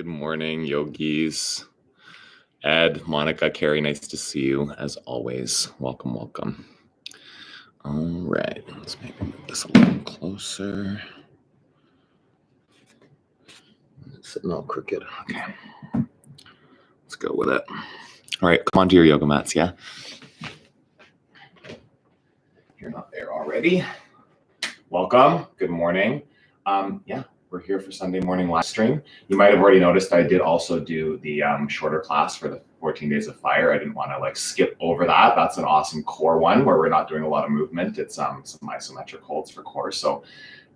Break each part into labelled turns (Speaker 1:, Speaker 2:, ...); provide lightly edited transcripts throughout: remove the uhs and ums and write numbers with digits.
Speaker 1: Good morning, yogis. Ed, Monica, Carrie, nice to see you as always. Welcome, welcome. All right, let's maybe move this a little closer. It's sitting all crooked. Okay, let's go with it. All right, come on to your yoga mats, yeah? If you're not there already, welcome. Good morning. Yeah. We're here for Sunday morning live stream. You might have already noticed I did also do the shorter class for the 14 Days of Fire. I didn't want to skip over that. That's an awesome core one where we're not doing a lot of movement. It's some isometric holds for core. So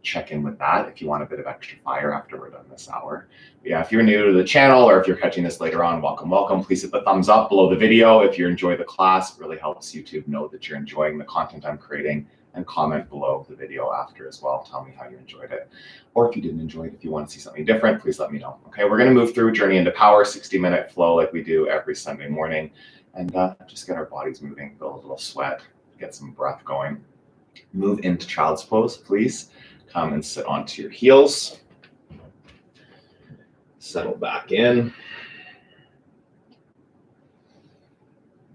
Speaker 1: check in with that if you want a bit of extra fire after we're done this hour. But yeah, if you're new to the channel or if you're catching this later on, welcome, welcome. Please hit the thumbs up below the video if you enjoy the class. It really helps YouTube know that you're enjoying the content I'm creating. And comment below the video after as well. Tell me how you enjoyed it. Or if you didn't enjoy it, if you want to see something different, please let me know. Okay, we're going to move through Journey into Power, 60-minute flow like we do every Sunday morning. And just get our bodies moving, build a little sweat, get some breath going. Move into Child's Pose, please. Come and sit onto your heels. Settle back in.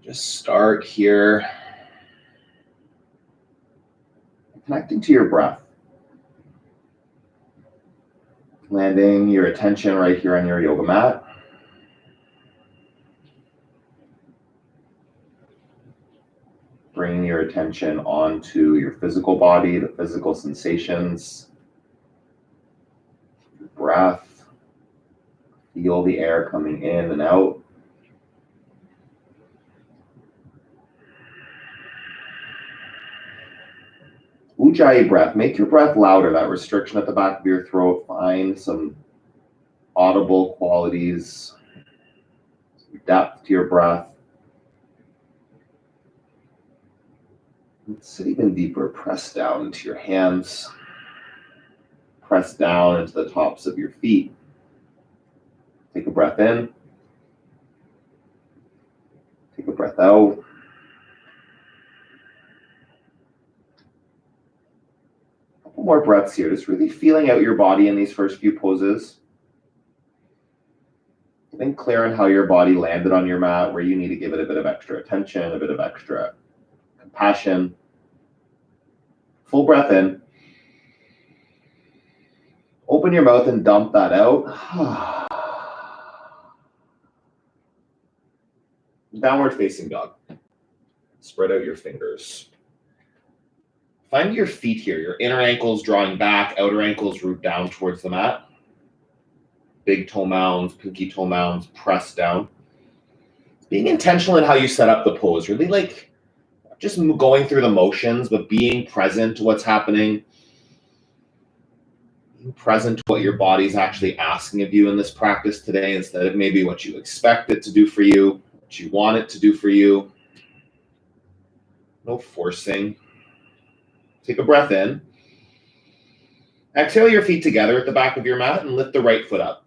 Speaker 1: Just start here. Connecting to your breath. Landing your attention right here on your yoga mat. Bringing your attention onto your physical body, the physical sensations, your breath. Feel the air coming in and out. Ujjayi breath. Make your breath louder. That restriction at the back of your throat. Find some audible qualities, some depth to your breath. Sit even deeper. Press down into your hands. Press down into the tops of your feet. Take a breath in. Take a breath out. More breaths here, just really feeling out your body in these first few poses. Getting clear on how your body landed on your mat, where you need to give it a bit of extra attention, a bit of extra compassion. Full breath in. Open your mouth and dump that out. Downward facing dog. Spread out your fingers. Find your feet here, your inner ankles drawing back, outer ankles root down towards the mat. Big toe mounds, pinky toe mounds, press down. Being intentional in how you set up the pose, really just going through the motions, but being present to what's happening. Being present to what your body's actually asking of you in this practice today, instead of maybe what you expect it to do for you, what you want it to do for you. No forcing. Take a breath in. Exhale your feet together at the back of your mat and lift the right foot up.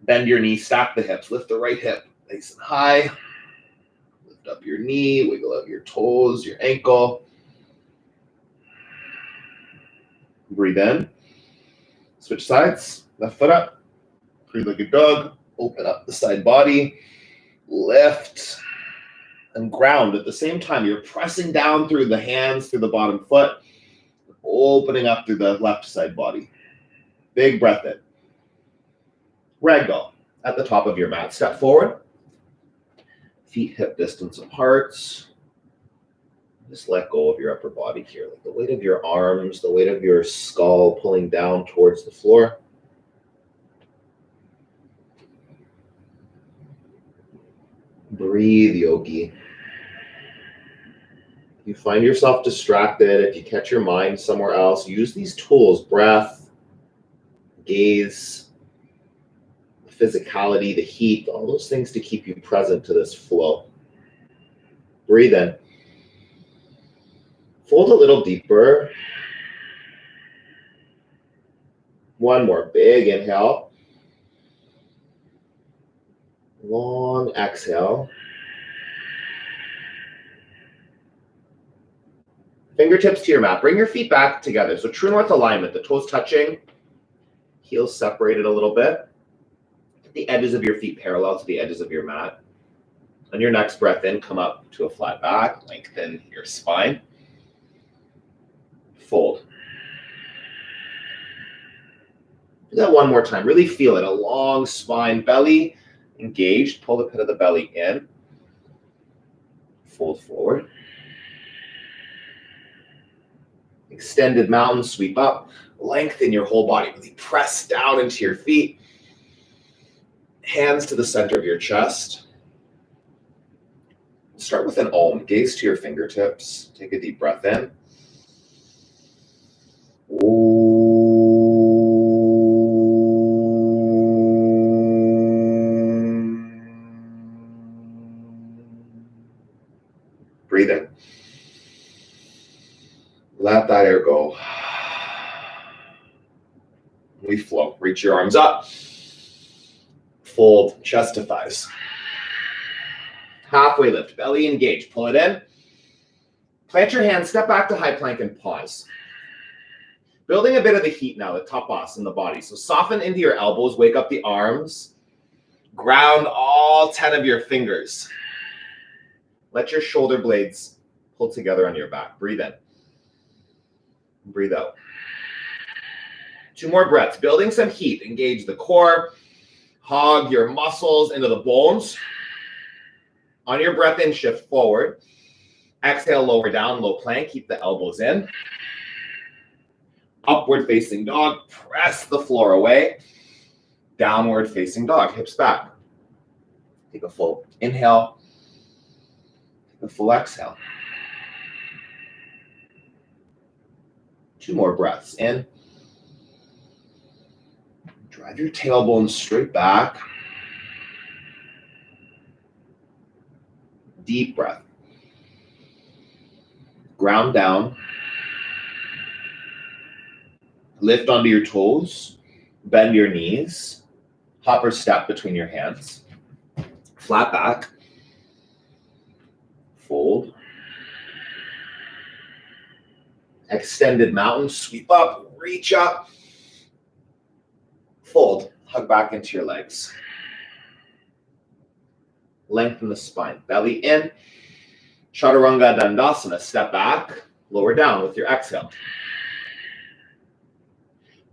Speaker 1: Bend your knee, stack the hips, lift the right hip nice and high. Lift up your knee, wiggle out your toes, your ankle. Breathe in. Switch sides, left foot up. Three-legged dog, open up the side body, lift. And ground at the same time. You're pressing down through the hands, through the bottom foot, opening up through the left side body. Big breath in. Ragdoll at the top of your mat. Step forward. Feet hip distance apart. Just let go of your upper body here. Like the weight of your arms, the weight of your skull pulling down towards the floor. Breathe, yogi. You find yourself distracted, if you catch your mind somewhere else, use these tools, breath, gaze, physicality, the heat, all those things to keep you present to this flow. Breathe in. Fold a little deeper. One more big inhale. Long exhale. Fingertips to your mat. Bring your feet back together. So true north alignment, the toes touching, heels separated a little bit. The edges of your feet parallel to the edges of your mat. On your next breath in, come up to a flat back, lengthen your spine. Fold. Do that one more time. Really feel it. A long spine, belly engaged. Pull the pit of the belly in. Fold forward. Extended mountain, sweep up. Lengthen your whole body. Really press down into your feet. Hands to the center of your chest. Start with an Om. Gaze to your fingertips. Take a deep breath in. Breathe in. Let that air go. We flow. Reach your arms up. Fold chest to thighs. Halfway lift. Belly engaged. Pull it in. Plant your hands. Step back to high plank and pause. Building a bit of the heat now, the tapas in the body. So soften into your elbows. Wake up the arms. Ground all 10 of your fingers. Let your shoulder blades pull together on your back. Breathe in. Breathe out. 2 more breaths. Building some heat. Engage the core. Hog your muscles into the bones. On your breath in, shift forward. Exhale, lower down, low plank. Keep the elbows in. Upward facing dog. Press the floor away. Downward facing dog. Hips back. Take a full inhale. Take a full exhale. 2 more breaths in. Drive your tailbone straight back. Deep breath. Ground down. Lift onto your toes. Bend your knees. Hop or step between your hands. Flat back. Fold. Extended mountain. Sweep up. Reach up. Fold. Hug back into your legs. Lengthen the spine. Belly in. Chaturanga Dandasana. Step back. Lower down with your exhale.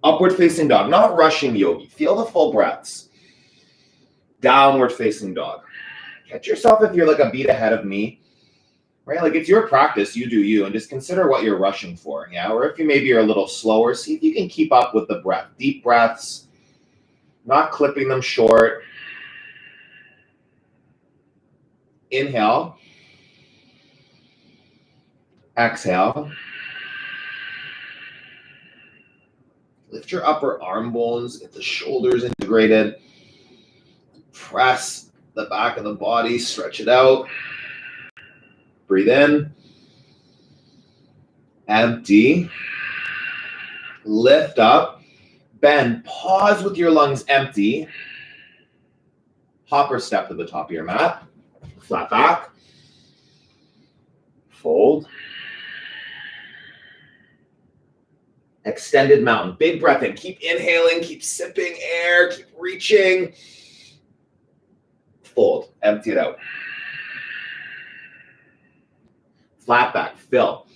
Speaker 1: Upward facing dog. Not rushing yogi. Feel the full breaths. Downward facing dog. Catch yourself if you're like a beat ahead of me. Right? Like it's your practice. You do you. And just consider what you're rushing for. Yeah. Or if you maybe are a little slower, see if you can keep up with the breath. Deep breaths. Not clipping them short. Inhale. Exhale. Lift your upper arm bones. Get the shoulders integrated. Press the back of the body. Stretch it out. Breathe in. Empty. Lift up. Bend. Pause with your lungs empty. Hop or step to the top of your mat. Flat back. Fold. Extended mountain. Big breath in. Keep inhaling. Keep sipping air. Keep reaching. Fold. Empty it out. Flat back. Fill.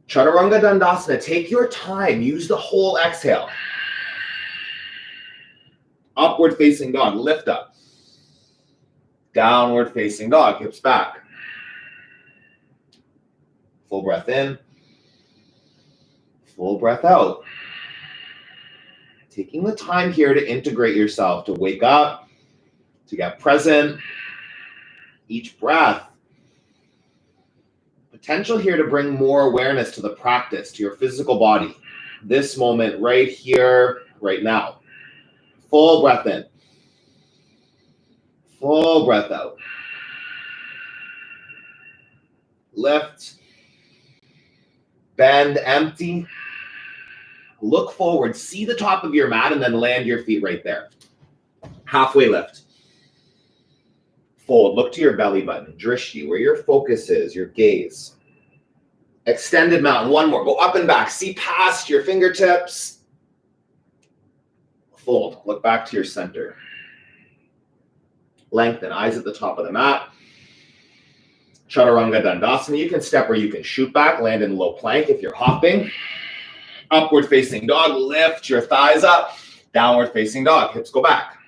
Speaker 1: Chaturanga Dandasana. Take your time. Use the whole exhale. Upward facing dog. Lift up. Downward facing dog. Hips back. Full breath in. Full breath out. Taking the time here to integrate yourself, to wake up, to get present. Each breath. Potential here to bring more awareness to the practice, to your physical body. This moment right here, right now. Full breath in. Full breath out. Lift. Bend, empty. Look forward. See the top of your mat and then land your feet right there. Halfway lift. Fold. Look to your belly button. Drishti, where your focus is, your gaze. Extended mountain. One more. Go up and back. See past your fingertips. Fold. Look back to your center. Lengthen. Eyes at the top of the mat. Chaturanga Dandasana. You can step or you can shoot back. Land in low plank if you're hopping. Upward facing dog. Lift your thighs up. Downward facing dog. Hips go back.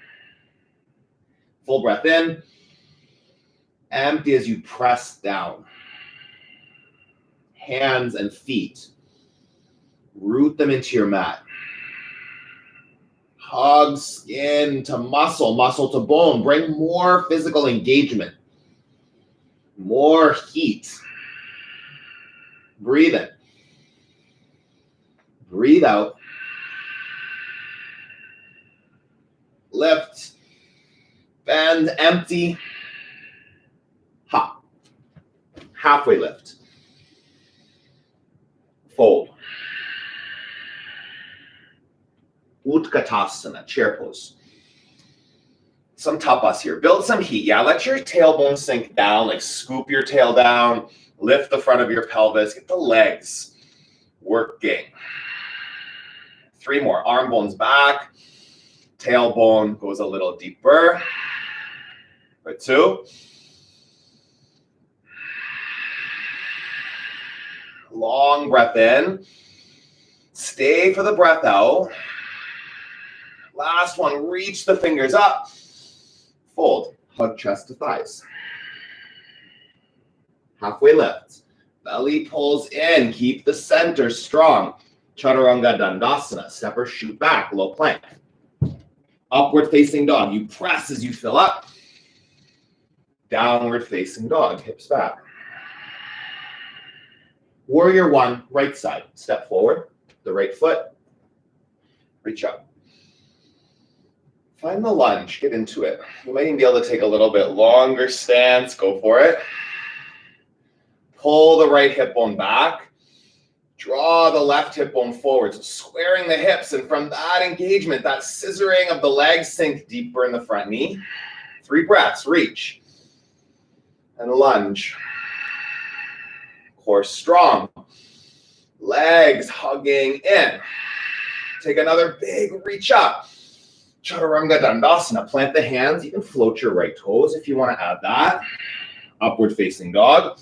Speaker 1: Full breath in. Empty as you press down. Hands and feet. Root them into your mat. Hug skin to muscle, muscle to bone. Bring more physical engagement. More heat. Breathe in. Breathe out. Lift. Bend, empty. Hop. Halfway lift. Fold. Utkatasana, chair pose. Some tapas here. Build some heat. Yeah, let your tailbone sink down. Like scoop your tail down. Lift the front of your pelvis. Get the legs working. 3 more. Arm bones back. Tailbone goes a little deeper. For 2. Long breath in. Stay for the breath out. Last one, reach the fingers up. Fold, hug chest to thighs. Halfway lift. Belly pulls in, keep the center strong. Chaturanga Dandasana, step or shoot back, low plank. Upward facing dog, you press as you fill up. Downward facing dog, hips back. Warrior 1, right side. Step forward, the right foot. Reach up. Find the lunge, get into it. You might even be able to take a little bit longer stance, go for it. Pull the right hip bone back. Draw the left hip bone forward, so squaring the hips, and from that engagement, that scissoring of the legs, sink deeper in the front knee. 3 breaths, reach. And lunge. Core strong. Legs hugging in. Take another big reach up. Chaturanga Dandasana. Plant the hands. You can float your right toes if you want to add that. Upward facing dog.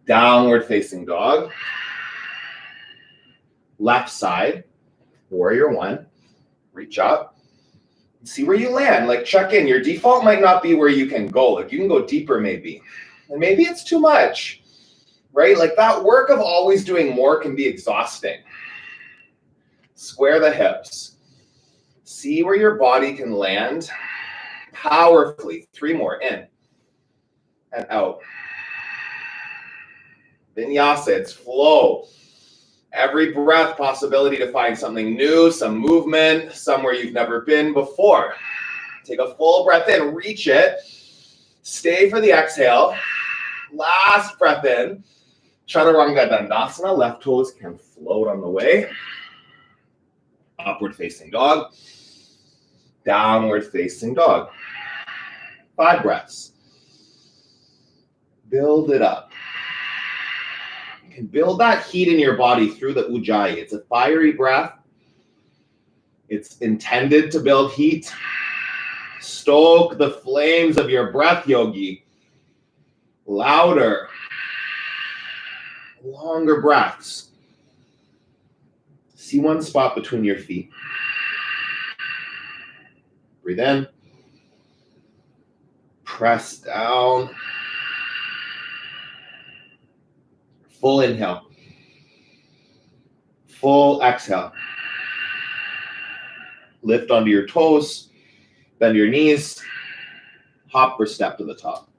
Speaker 1: Downward facing dog. Left side. Warrior 1. Reach up. See where you land. Like check in. Your default might not be where you can go. Like you can go deeper maybe. And maybe it's too much. Right? Like that work of always doing more can be exhausting. Square the hips. See where your body can land powerfully. 3 more, in and out. Vinyasa, it's flow. Every breath, possibility to find something new, some movement, somewhere you've never been before. Take a full breath in, reach it. Stay for the exhale. Last breath in. Chaturanga Dandasana, left toes can float on the way. Upward facing dog. Downward facing dog. 5 breaths. Build it up. You can build that heat in your body through the Ujjayi. It's a fiery breath. It's intended to build heat. Stoke the flames of your breath, yogi. Louder. Longer breaths. See one spot between your feet. Breathe in. Press down. Full inhale. Full exhale. Lift onto your toes. Bend your knees. Hop or step to the top.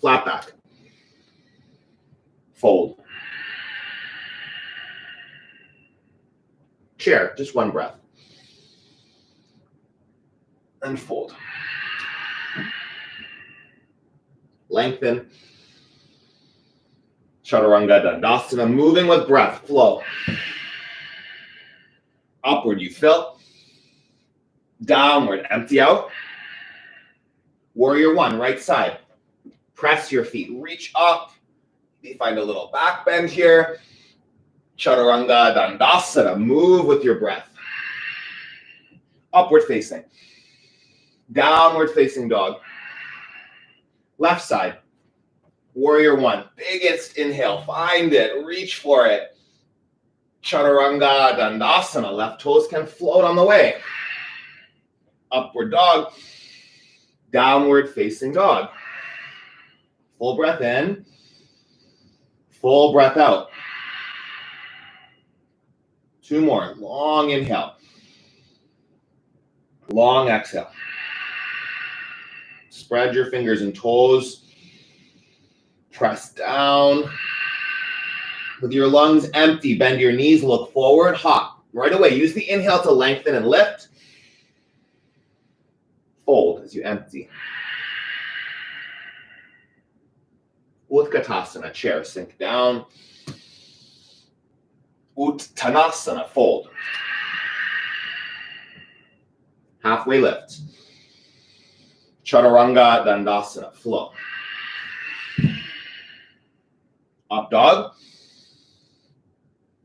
Speaker 1: Flat back. Fold. Chair, just 1 breath. And fold. Lengthen. Chaturanga Dandasana, moving with breath, flow. Upward, you fill. Downward, empty out. Warrior 1, right side. Press your feet, reach up. Maybe find a little back bend here. Chaturanga Dandasana, move with your breath. Upward facing. Downward facing dog. Left side. Warrior one. Biggest inhale. Find it. Reach for it. Chaturanga Dandasana. Left toes can float on the way. Upward dog. Downward facing dog. Full breath in. Full breath out. 2 more. Long inhale. Long exhale. Spread your fingers and toes. Press down. With your lungs empty, bend your knees, look forward, hop. Right away, use the inhale to lengthen and lift. Fold as you empty. Utkatasana, chair, sink down. Uttanasana, fold. Halfway lift. Chaturanga Dandasana, flow. Up dog.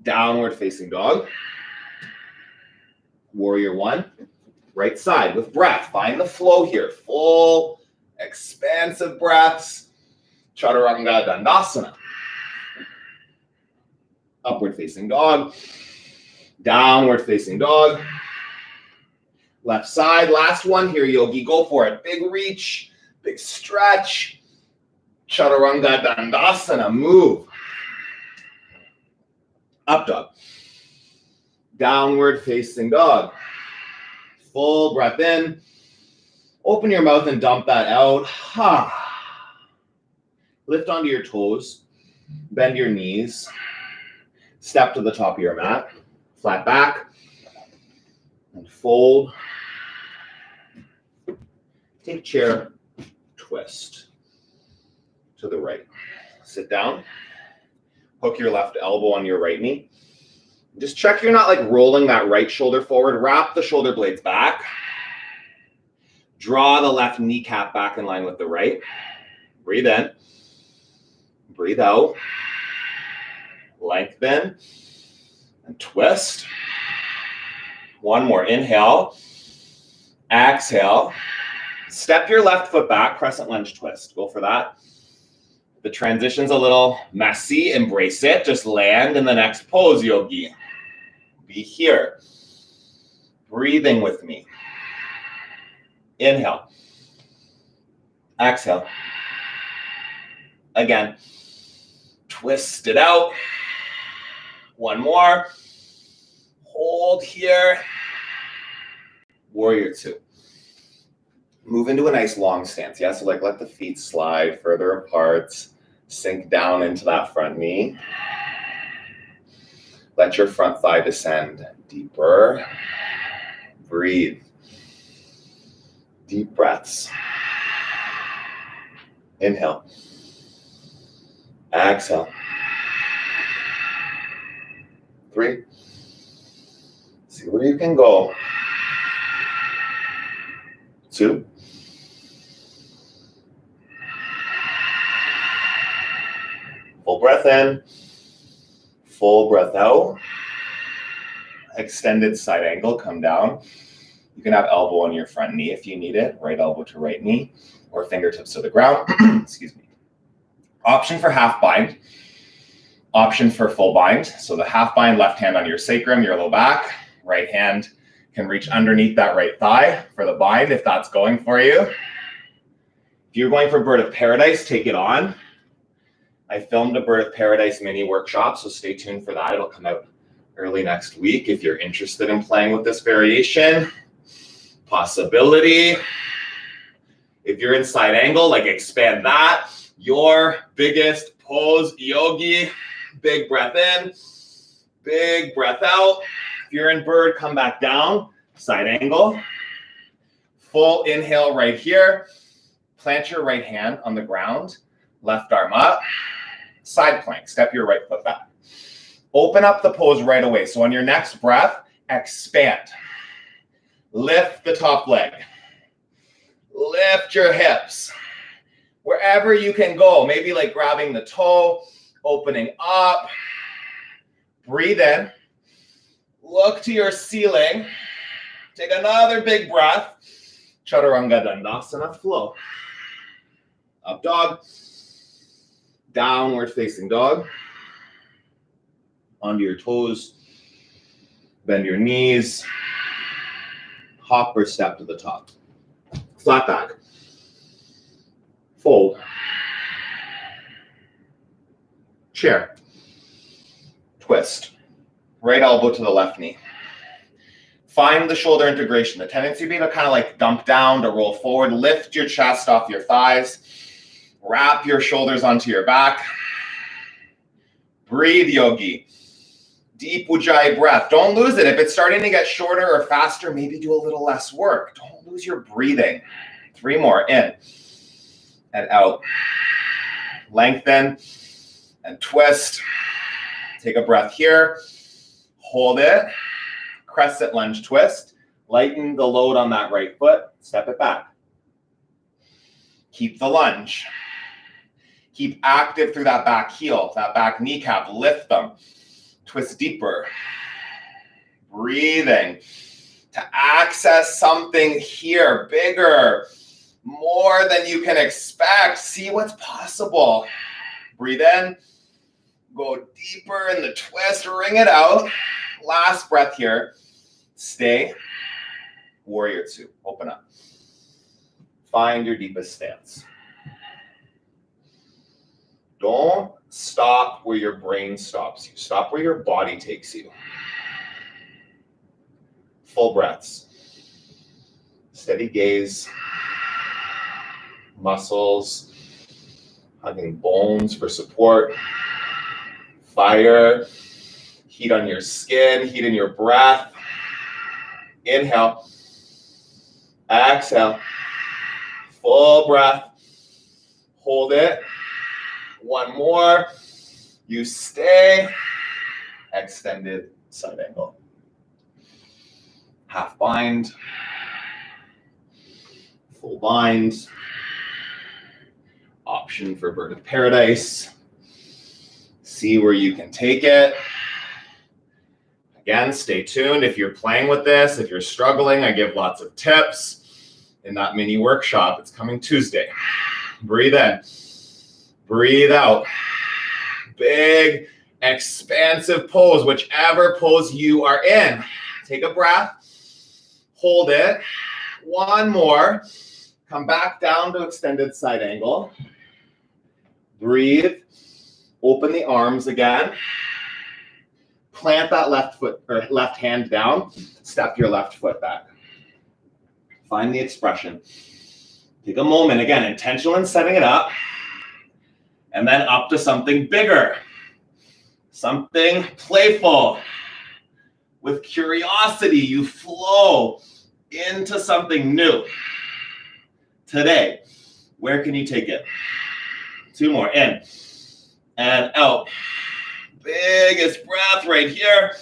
Speaker 1: Downward facing dog. Warrior one. Right side with breath. Find the flow here. Full, expansive breaths. Chaturanga Dandasana. Upward facing dog. Downward facing dog. Left side, last one here, yogi. Go for it. Big reach, big stretch. Chaturanga Dandasana, move. Up dog. Downward facing dog. Full breath in. Open your mouth and dump that out. Lift onto your toes. Bend your knees. Step to the top of your mat. Flat back. And fold. Take chair. Twist. To the right. Sit down. Hook your left elbow on your right knee. Just check you're not like rolling that right shoulder forward. Wrap the shoulder blades back. Draw the left kneecap back in line with the right. Breathe in. Breathe out. Lengthen. And twist. One more. Inhale. Exhale. Step your left foot back. Crescent lunge twist. Go for that. The transition's a little messy. Embrace it. Just land in the next pose, yogi. Be here. Breathing with me. Inhale. Exhale. Again. Twist it out. One more. Hold here. Warrior two. Move into a nice long stance. Yeah, so like let the feet slide further apart. Sink down into that front knee. Let your front thigh descend deeper. Breathe. Deep breaths. Inhale. Exhale. 3. See where you can go. 2. Full breath in, full breath out. Extended side angle, come down. You can have elbow on your front knee if you need it, right elbow to right knee, or fingertips to the ground. Excuse me. Option for half bind, option for full bind. So the half bind, left hand on your sacrum, your low back, right hand can reach underneath that right thigh for the bind if that's going for you. If you're going for Bird of Paradise, take it on. I filmed a Bird of Paradise mini workshop, so stay tuned for that. It'll come out early next week if you're interested in playing with this variation. Possibility. If you're in side angle, like expand that. Your biggest pose, yogi. Big breath in, big breath out. If you're in bird, come back down, side angle. Full inhale right here. Plant your right hand on the ground, left arm up. Side plank, step your right foot back. Open up the pose right away. So on your next breath, expand. Lift the top leg. Lift your hips. Wherever you can go, maybe like grabbing the toe, opening up. Breathe in. Look to your ceiling Take another big breath. Chaturanga Dandasana flow. Up dog. Downward facing dog. Onto your toes. Bend your knees. Hop or step to the top. Flat back. Fold. Chair. Twist. Right elbow to the left knee. Find the shoulder integration. The tendency would be to kind of like dump down, to roll forward. Lift your chest off your thighs. Wrap your shoulders onto your back. Breathe, yogi. Deep Ujjayi breath. Don't lose it. If it's starting to get shorter or faster, maybe do a little less work. Don't lose your breathing. 3 more. In and out. Lengthen and twist. Take a breath here. Hold it. Crescent lunge twist. Lighten the load on that right foot. Step it back. Keep the lunge. Keep active through that back heel, that back kneecap. Lift them. Twist deeper. Breathing to access something here, bigger, more than you can expect. See what's possible. Breathe in. Go deeper in the twist. Ring it out. Last breath here. Stay. Warrior 2. Open up. Find your deepest stance. Don't stop where your brain stops you. Stop where your body takes you. Full breaths. Steady gaze. Muscles. Hugging bones for support. Fire. Heat on your skin. Heat in your breath. Inhale. Exhale. Full breath. Hold it. 1 more. You stay. Extended side angle. Half bind. Full bind. Option for bird of paradise. See where you can take it. Again, stay tuned. If you're playing with this, if you're struggling, I give lots of tips in that mini workshop. It's coming Tuesday. Breathe in. Breathe out. Big, expansive pose, whichever pose you are in. Take a breath. Hold it. 1 more. Come back down to extended side angle. Breathe. Open the arms again. Plant that left foot or left hand down. Step your left foot back. Find the expression. Take a moment, again, intentional in setting it up. And then up to something bigger. Something playful. With curiosity, you flow into something new. Today, where can you take it? 2 more. In and out. Biggest breath right here.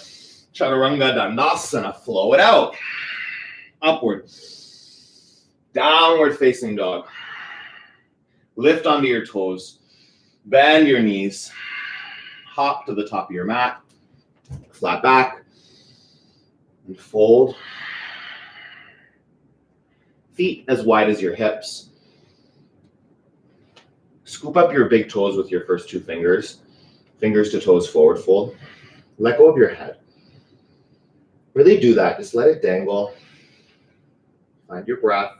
Speaker 1: Chaturanga Dandasana. Flow it out. Upward. Downward facing dog. Lift onto your toes. Bend your knees. Hop to the top of your mat. Flat back. And fold. Feet as wide as your hips. Scoop up your big toes with your first 2 fingers. Fingers to toes forward fold. Let go of your head. Really do that. Just let it dangle. Find your breath.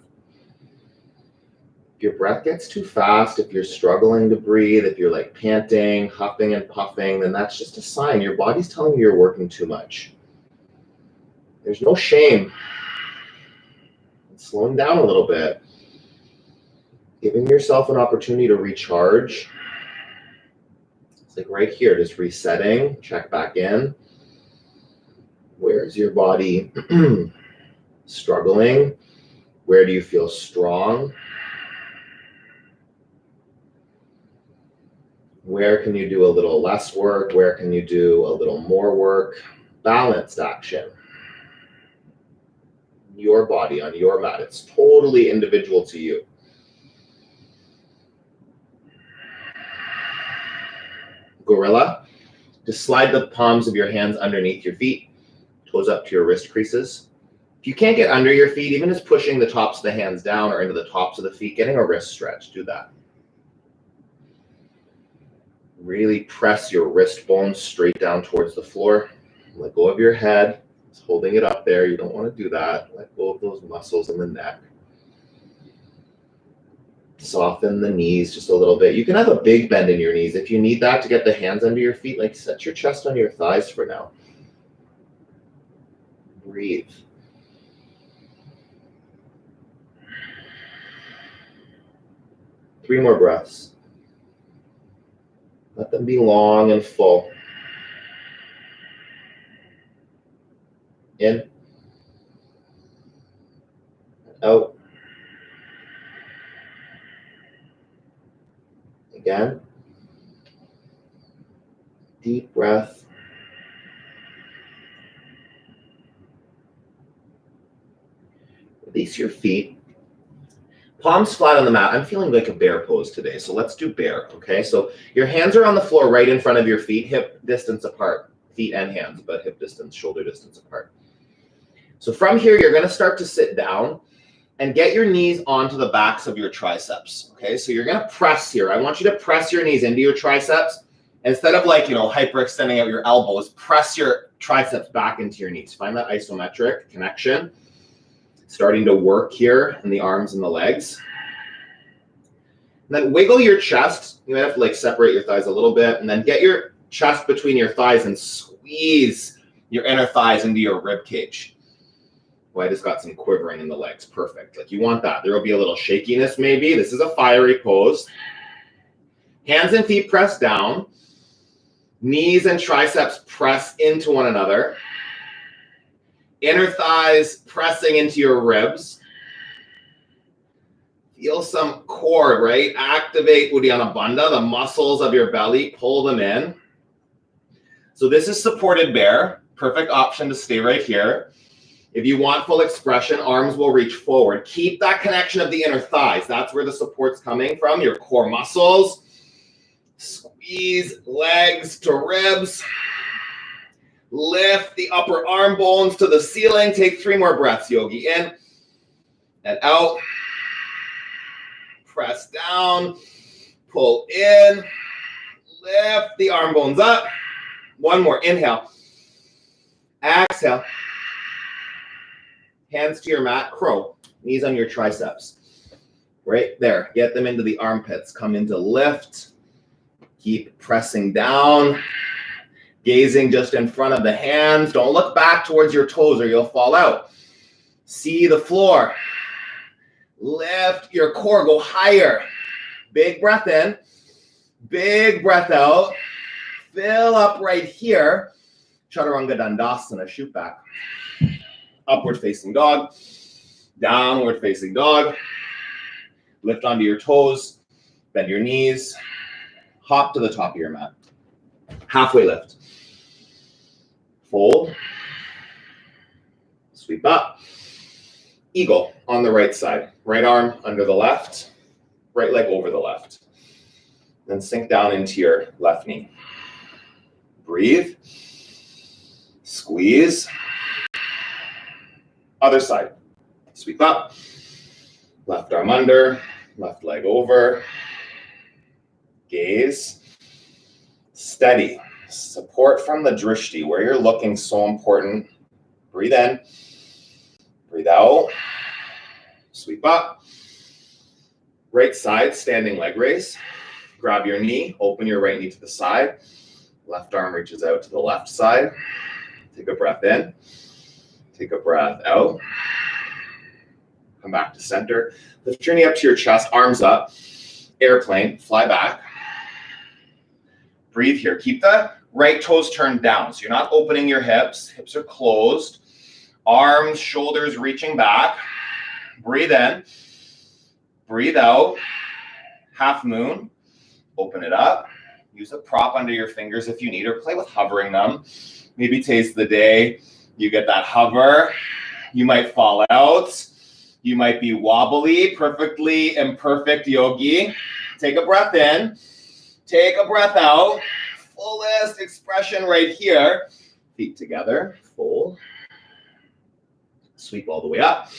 Speaker 1: If your breath gets too fast, if you're struggling to breathe, if you're like panting, huffing and puffing, then that's just a sign. Your body's telling you you're working too much. There's no shame. Slowing down a little bit. Giving yourself an opportunity to recharge. It's like right here, just resetting, check back in. Where's your body struggling? Where do you feel strong? Where can you do a little less work? Where can you do a little more work? Balanced action. Your body on your mat. It's totally individual to you. Gorilla. Just slide the palms of your hands underneath your feet. Toes up to your wrist creases. If you can't get under your feet, even just pushing the tops of the hands down or into the tops of the feet, getting a wrist stretch, do that. Really press your wrist bones straight down towards the floor. Let go of your head. It's holding it up there. You don't want to do that. Let go of those muscles in the neck. Soften the knees just a little bit. You can have a big bend in your knees if you need that to get the hands under your feet. Like set your chest on your thighs for now. Breathe. Three more breaths. Let them be long and full. In. Out. Again. Deep breath. Release your feet. Palms flat on the mat. I'm feeling like a bear pose today, so let's do bear, okay? So your hands are on the floor right in front of your feet, hip distance apart. Feet and hands, but hip distance, shoulder distance apart. So from here, you're gonna start to sit down and get your knees onto the backs of your triceps, okay? So you're gonna press here. I want you to press your knees into your triceps. Instead of like, hyperextending out your elbows, press your triceps back into your knees. Find that isometric connection. Starting to work here in the arms and the legs. And then wiggle your chest. You might have to separate your thighs a little bit and then get your chest between your thighs and squeeze your inner thighs into your rib cage. Well, I just got some quivering in the legs. Perfect. You want that. There will be a little shakiness maybe. This is a fiery pose. Hands and feet press down. Knees and triceps press into one another. Inner thighs pressing into your ribs. Feel some core, right? Activate Uddiyana Bandha, the muscles of your belly, pull them in. So this is supported bear. Perfect option to stay right here. If you want full expression, arms will reach forward. Keep that connection of the inner thighs. That's where the support's coming from, your core muscles. Squeeze legs to ribs. Lift the upper arm bones to the ceiling. Take 3 more breaths, yogi. In and out. Press down. Pull in. Lift the arm bones up. 1 more. Inhale. Exhale. Hands to your mat. Crow. Knees on your triceps. Right there. Get them into the armpits. Come into lift. Keep pressing down. Gazing just in front of the hands. Don't look back towards your toes or you'll fall out. See the floor. Lift your core. Go higher. Big breath in. Big breath out. Fill up right here. Chaturanga Dandasana. Shoot back. Upward facing dog. Downward facing dog. Lift onto your toes. Bend your knees. Hop to the top of your mat. Halfway lift. Fold. Sweep up. Eagle on the right side. Right arm under the left. Right leg over the left. Then sink down into your left knee. Breathe. Squeeze. Other side. Sweep up. Left arm under. Left leg over. Gaze. Steady. Support from the drishti, where you're looking, so important. Breathe in. Breathe out. Sweep up. Right side, standing leg raise. Grab your knee. Open your right knee to the side. Left arm reaches out to the left side. Take a breath in. Take a breath out. Come back to center. Lift your knee up to your chest. Arms up. Airplane. Fly back. Breathe here. Keep the right toes turned down. So you're not opening your hips. Hips are closed. Arms, shoulders reaching back. Breathe in. Breathe out. Half moon. Open it up. Use a prop under your fingers if you need, or play with hovering them. Maybe today's the day you get that hover. You might fall out. You might be wobbly. Perfectly imperfect yogi. Take a breath in. Take a breath out. Fullest expression right here. Feet together. Fold. Sweep all the way up.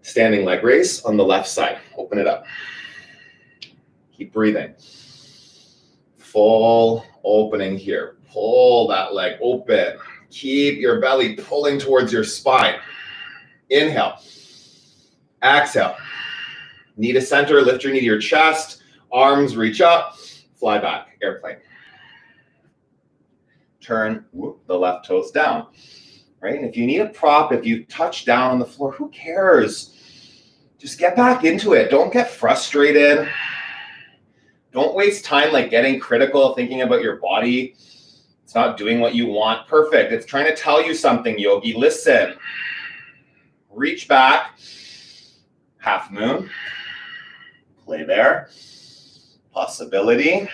Speaker 1: Standing leg raise on the left side. Open it up. Keep breathing. Full opening here. Pull that leg open. Keep your belly pulling towards your spine. Inhale. Exhale. Knee to center. Lift your knee to your chest. Arms reach up. Fly back. Airplane. Turn the left toes down. Right? And if you need a prop, if you touch down on the floor, who cares? Just get back into it. Don't get frustrated. Don't waste time like getting critical, thinking about your body. It's not doing what you want. Perfect. It's trying to tell you something, yogi. Listen. Reach back. Half moon. Play there. Possibility.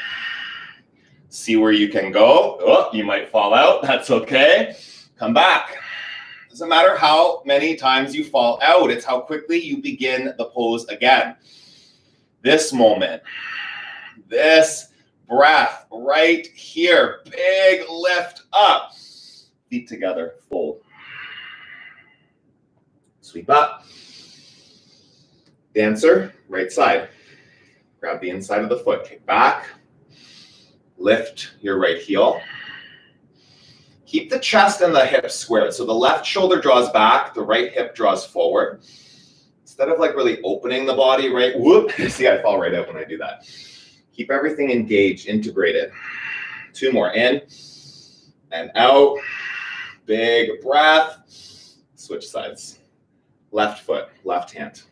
Speaker 1: See where you can go. Oh, you might fall out. That's okay. Come back. Doesn't matter how many times you fall out. It's how quickly you begin the pose again. This moment. This breath right here. Big lift up. Feet together. Fold. Sweep up. Dancer. Right side. Grab the inside of the foot. Kick back. Lift your right heel. Keep the chest and the hips squared. So the left shoulder draws back, the right hip draws forward. Instead of like really opening the body, right? Whoop. See, I fall right out when I do that. Keep everything engaged, integrated. 2 more. In and out. Big breath. Switch sides. Left foot, left hand.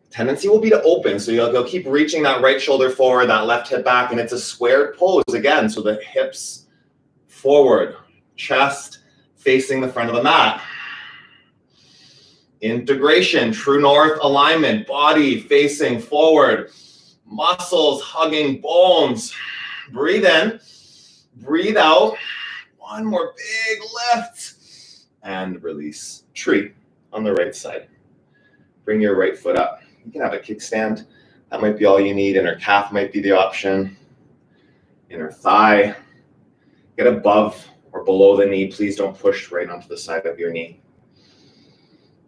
Speaker 1: Tendency will be to open, so you'll keep reaching that right shoulder forward, that left hip back, and it's a squared pose again. So the hips forward, chest facing the front of the mat. Integration, true north alignment, body facing forward, muscles hugging bones. Breathe in, breathe out. 1 more big lift and release. Tree on the right side. Bring your right foot up. You can have a kickstand. That might be all you need. Inner calf might be the option. Inner thigh. Get above or below the knee. Please don't push right onto the side of your knee.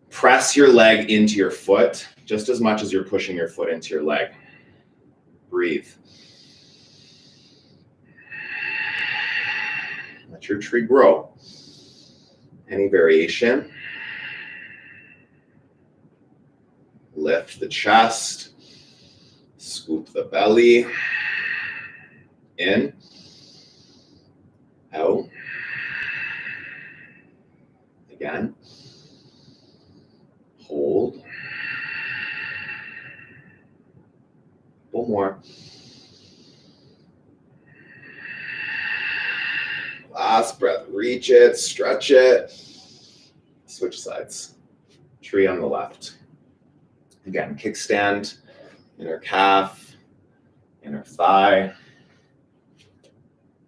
Speaker 1: Press your leg into your foot just as much as you're pushing your foot into your leg. Breathe. Let your tree grow. Any variation. Lift the chest. Scoop the belly. In. Out. Again. Hold. 1 more. Last breath. Reach it, stretch it. Switch sides. Tree on the left. Again, kickstand, inner calf, inner thigh.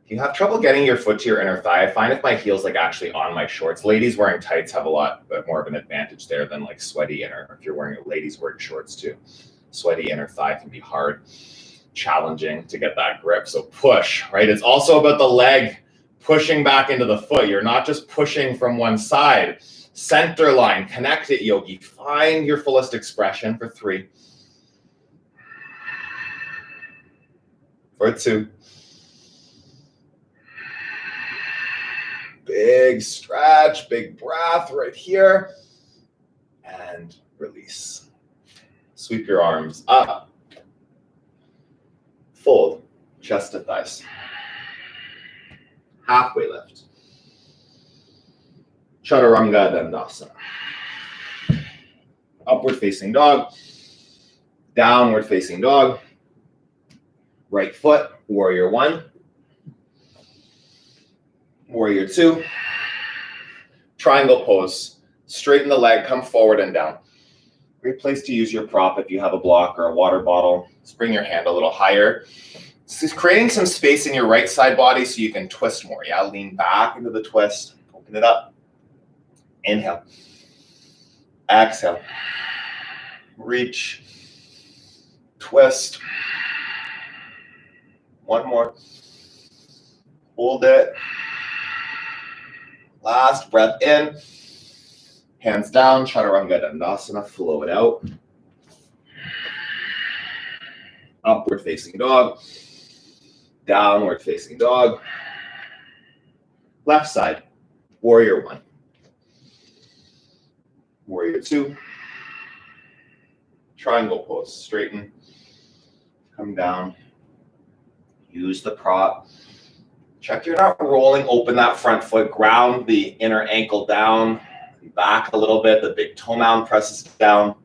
Speaker 1: If you have trouble getting your foot to your inner thigh, I find if my heel's like actually on my shorts. Ladies wearing tights have a lot more of an advantage there than like sweaty inner. If you're wearing ladies wearing shorts too. Sweaty inner thigh can be hard, challenging to get that grip. So push, right? It's also about the leg pushing back into the foot. You're not just pushing from one side. Center line, connect it, yogi. Find your fullest expression for 3. For 2. Big stretch, big breath right here. And release. Sweep your arms up. Fold, chest to thighs. Halfway lift. Chaturanga Dandasana. Upward facing dog. Downward facing dog. Right foot, warrior 1. Warrior 2. Triangle pose. Straighten the leg, come forward and down. Great place to use your prop if you have a block or a water bottle. Just bring your hand a little higher. This is creating some space in your right side body so you can twist more. Yeah, lean back into the twist. Open it up. Inhale. Exhale. Reach. Twist. 1 more. Hold it. Last breath in. Hands down, Chaturanga Dandasana, flow it out. Upward facing dog. Downward facing dog. Left side, warrior one. Warrior two. Triangle pose, straighten. Come down. Use the prop. Check you're not rolling open that front foot. Ground the inner ankle down. Back a little bit. The big toe mound presses down.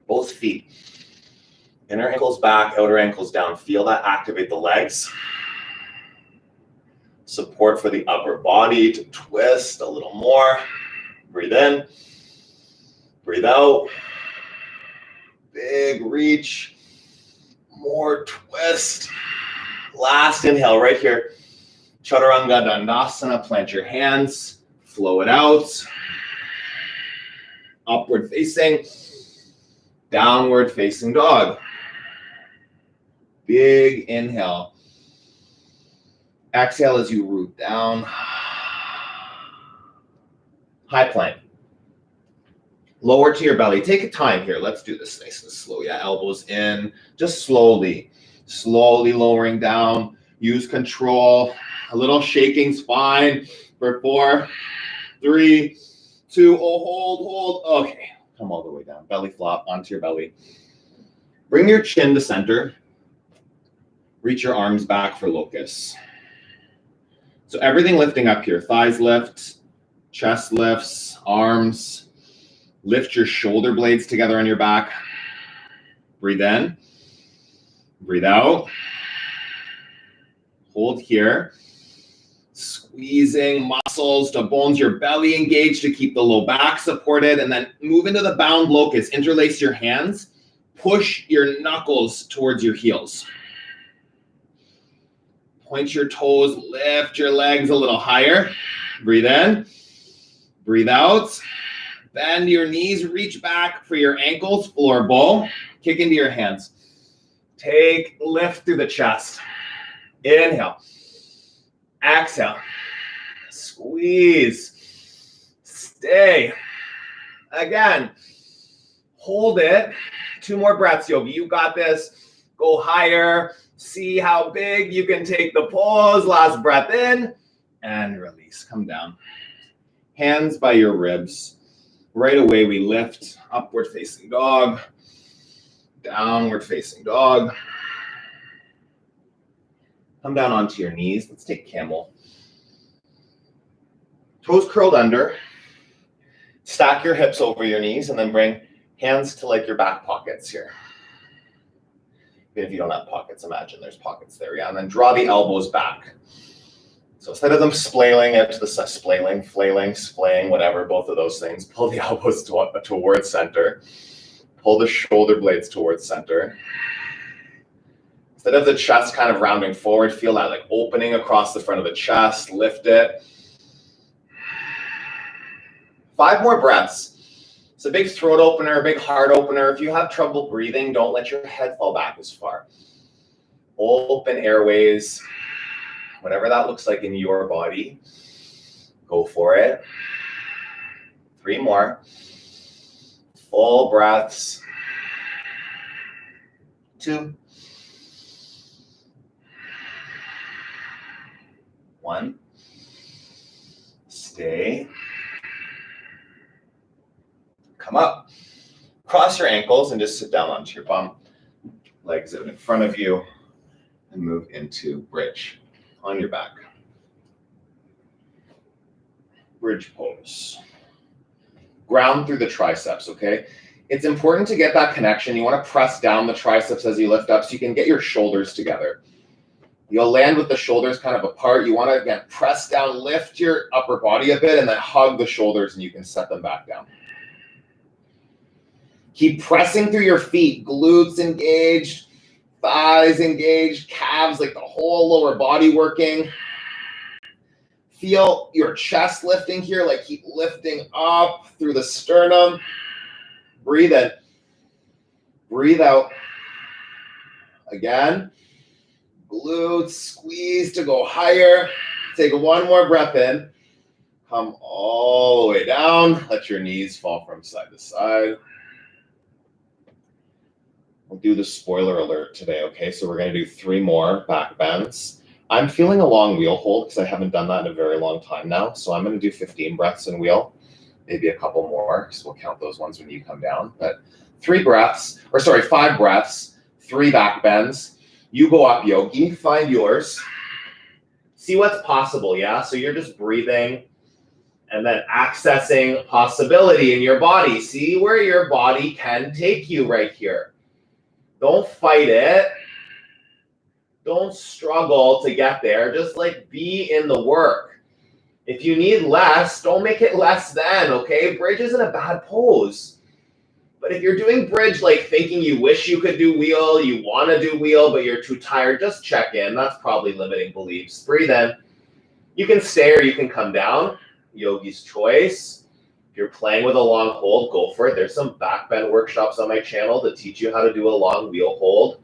Speaker 1: Both feet. Inner ankles back, outer ankles down. Feel that activate the legs. Support for the upper body to twist a little more. Breathe in. Breathe out. Big reach. More twist. Last inhale right here. Chaturanga Dandasana. Plant your hands. Flow it out. Upward facing. Downward facing dog. Big inhale. Exhale as you root down. High plank. Lower to your belly. Take a time here. Let's do this nice and slow. Yeah, elbows in. Just slowly. Slowly lowering down. Use control. A little shaking's fine. For 4, 3, 2. Oh, hold. Okay. Come all the way down. Belly flop onto your belly. Bring your chin to center. Reach your arms back for locust. So everything lifting up here. Thighs lift. Chest lifts. Arms. Lift your shoulder blades together on your back. Breathe in. Breathe out. Hold here. Squeezing muscles to bones. Your belly engaged to keep the low back supported. And then move into the bound locust. Interlace your hands. Push your knuckles towards your heels. Point your toes. Lift your legs a little higher. Breathe in. Breathe out. Bend your knees. Reach back for your ankles. Floor bowl. Kick into your hands. Take lift through the chest. Inhale. Exhale. Squeeze. Stay. Again. Hold it. 2 more breaths, Yogi. You got this. Go higher. See how big you can take the pose. Last breath in and release. Come down. Hands by your ribs. Right away we lift. Upward facing dog. Downward facing dog. Come down onto your knees. Let's take camel. Toes curled under. Stack your hips over your knees and then bring hands to like your back pockets here. Even if you don't have pockets, imagine there's pockets there, yeah? And then draw the elbows back. So instead of them splailing out to the flailing, splaying, whatever, both of those things, pull the elbows towards center. Pull the shoulder blades towards center. Instead of the chest kind of rounding forward, feel that like opening across the front of the chest, lift it. 5 more breaths. It's a big throat opener, a big heart opener. If you have trouble breathing, don't let your head fall back as far. Open airways, whatever that looks like in your body. Go for it. 3 more. Full breaths. 2. 1. Stay. Come up. Cross your ankles and just sit down onto your bum. Legs out in front of you. And move into bridge on your back. Bridge pose. Ground through the triceps, okay? It's important to get that connection. You want to press down the triceps as you lift up so you can get your shoulders together. You'll land with the shoulders kind of apart. You want to, again, press down, lift your upper body a bit, and then hug the shoulders, and you can set them back down. Keep pressing through your feet, glutes engaged, thighs engaged, calves, like the whole lower body working. Feel your chest lifting here, like keep lifting up through the sternum. Breathe in. Breathe out. Again. Glutes squeeze to go higher. Take 1 more breath in. Come all the way down. Let your knees fall from side to side. We'll do the spoiler alert today, okay? So we're going to do 3 more back bends. I'm feeling a long wheel hold because I haven't done that in a very long time now. So I'm going to do 15 breaths in wheel, maybe a couple more, because we'll count those ones when you come down. But 5 breaths, 3 back bends. You go up, yogi, find yours. See what's possible, yeah? So you're just breathing and then accessing possibility in your body. See where your body can take you right here. Don't fight it. Don't struggle to get there. Just like be in the work. If you need less, don't make it less than, okay? Bridge isn't a bad pose. But if you're doing bridge like thinking you wish you could do wheel, you want to do wheel, but you're too tired, just check in. That's probably limiting beliefs. Breathe in. You can stay or you can come down. Yogi's choice. If you're playing with a long hold, go for it. There's some back bend workshops on my channel to teach you how to do a long wheel hold.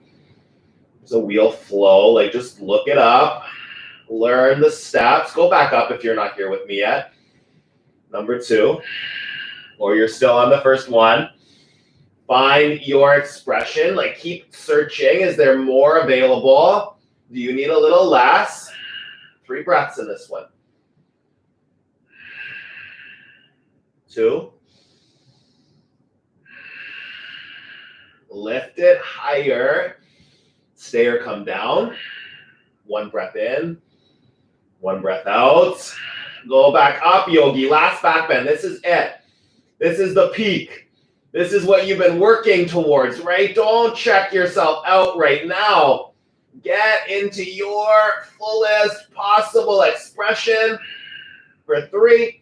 Speaker 1: There's a wheel flow. Like, just look it up. Learn the steps. Go back up if you're not here with me yet. Number 2. Or you're still on the first one. Find your expression. Like, keep searching. Is there more available? Do you need a little less? 3 breaths in this one. 2. Lift it higher. Stay or come down. 1 breath in. 1 breath out. Go back up, yogi. Last back bend. This is it. This is the peak. This is what you've been working towards, right? Don't check yourself out right now. Get into your fullest possible expression for 3.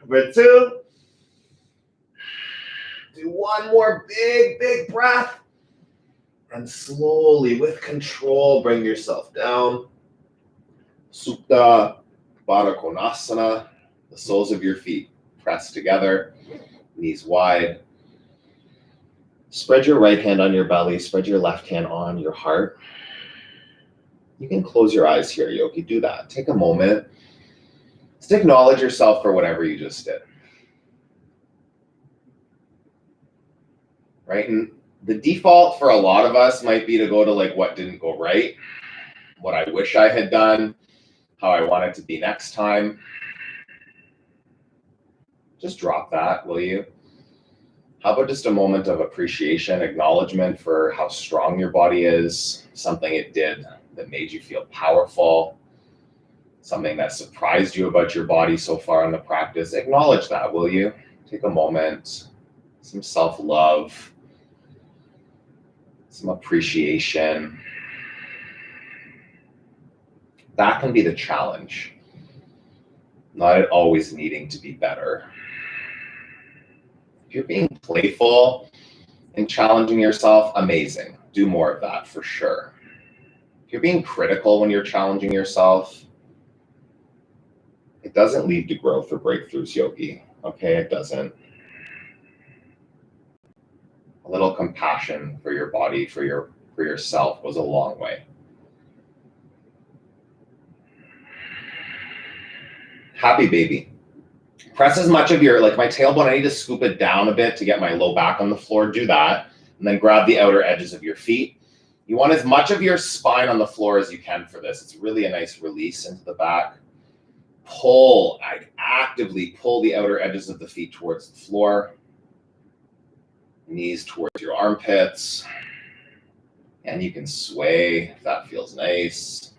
Speaker 1: For 2. Do 1 more big breath. And slowly, with control, bring yourself down. Supta Baddha Konasana. The soles of your feet press together. Knees wide. Spread your right hand on your belly. Spread your left hand on your heart. You can close your eyes here, yogi. Do that. Take a moment. Just acknowledge yourself for whatever you just did. Right? And the default for a lot of us might be to go to like what didn't go right, what I wish I had done, how I want it to be next time. Just drop that, will you? How about just a moment of appreciation, acknowledgement for how strong your body is, something it did that made you feel powerful, something that surprised you about your body so far in the practice. Acknowledge that, will you? Take a moment, some self-love, some appreciation. That can be the challenge, not it always needing to be better. If you're being playful and challenging yourself, amazing. Do more of that for sure. If you're being critical when you're challenging yourself, it doesn't lead to growth or breakthroughs, yogi. Okay, it doesn't. A little compassion for your body, for yourself goes a long way. Happy baby. Press as much of your, like my tailbone, I need to scoop it down a bit to get my low back on the floor. Do that. And then grab the outer edges of your feet. You want as much of your spine on the floor as you can for this. It's really a nice release into the back. Pull, actively pull the outer edges of the feet towards the floor. Knees towards your armpits. And you can sway if that feels nice.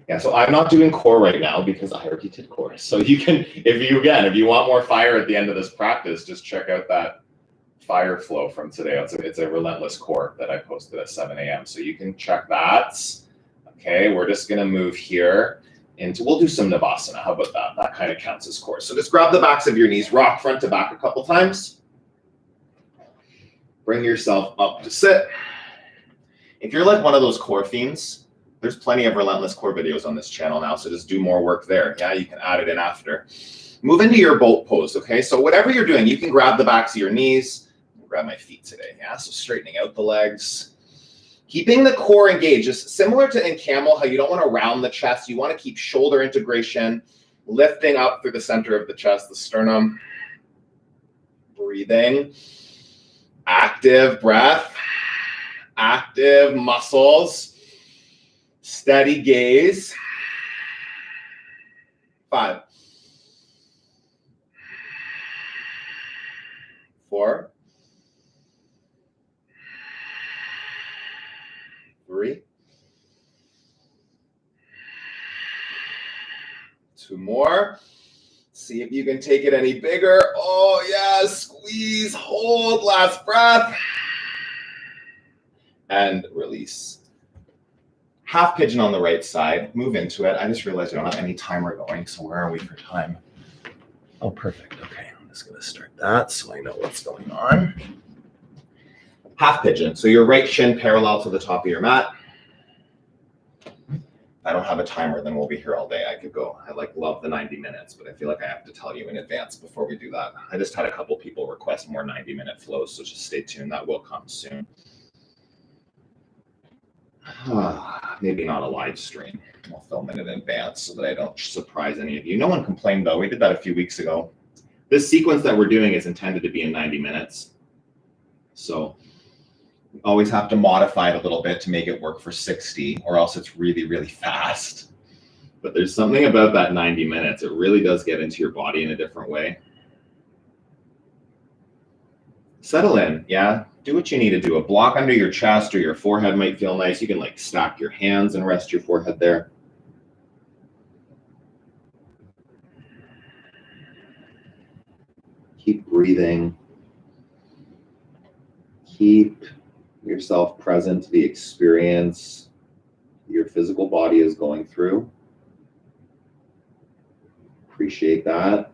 Speaker 1: Yeah, so I'm not doing core right now because I already did core. So you can, if you want more fire at the end of this practice, just check out that fire flow from today. It's a relentless core that I posted at 7 a.m. So you can check that. Okay, we're just gonna move here into, we'll do some Navasana. How about that? That kind of counts as core. So just grab the backs of your knees, rock front to back a couple times. Bring yourself up to sit. If you're like one of those core fiends, there's plenty of relentless core videos on this channel now, so just do more work there. Yeah, you can add it in after. Move into your boat pose, okay? So whatever you're doing, you can grab the backs of your knees. I'll grab my feet today, yeah? So straightening out the legs. Keeping the core engaged, just similar to in camel, how you don't want to round the chest. You want to keep shoulder integration, lifting up through the center of the chest, the sternum. Breathing. Active breath. Active muscles. Steady gaze. 5. 4. 3. 2 more. See if you can take it any bigger. Oh, yeah. Squeeze, hold, last breath. And release. Half pigeon on the right side. Move into it. I just realized I don't have any timer going, so where are we for time? Oh, perfect. Okay, I'm just going to start that so I know what's going on. Half pigeon. So your right shin parallel to the top of your mat. I don't have a timer, then we'll be here all day. I could go. I love the 90 minutes, but I feel like I have to tell you in advance before we do that. I just had a couple people request more 90-minute flows, so just stay tuned. That will come soon. Maybe not a live stream. I'll film it in advance so that I don't surprise any of you. No one complained though. We did that a few weeks ago. This sequence that we're doing is intended to be in 90 minutes. So we always have to modify it a little bit to make it work for 60, or else it's really, really fast. But there's something about that 90 minutes. It really does get into your body in a different way. Settle in, yeah. Do what you need to do. A block under your chest or your forehead might feel nice. You can stack your hands and rest your forehead there. Keep breathing. Keep yourself present to the experience your physical body is going through. Appreciate that.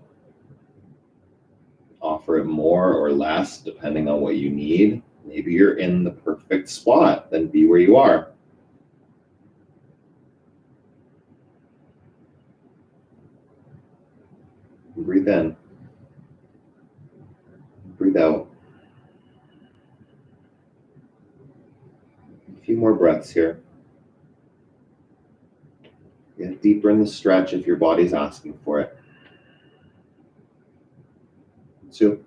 Speaker 1: Offer it more or less depending on what you need. Maybe you're in the perfect spot, then be where you are. Breathe in. Breathe out. A few more breaths here. Get deeper in the stretch if your body's asking for it. 2.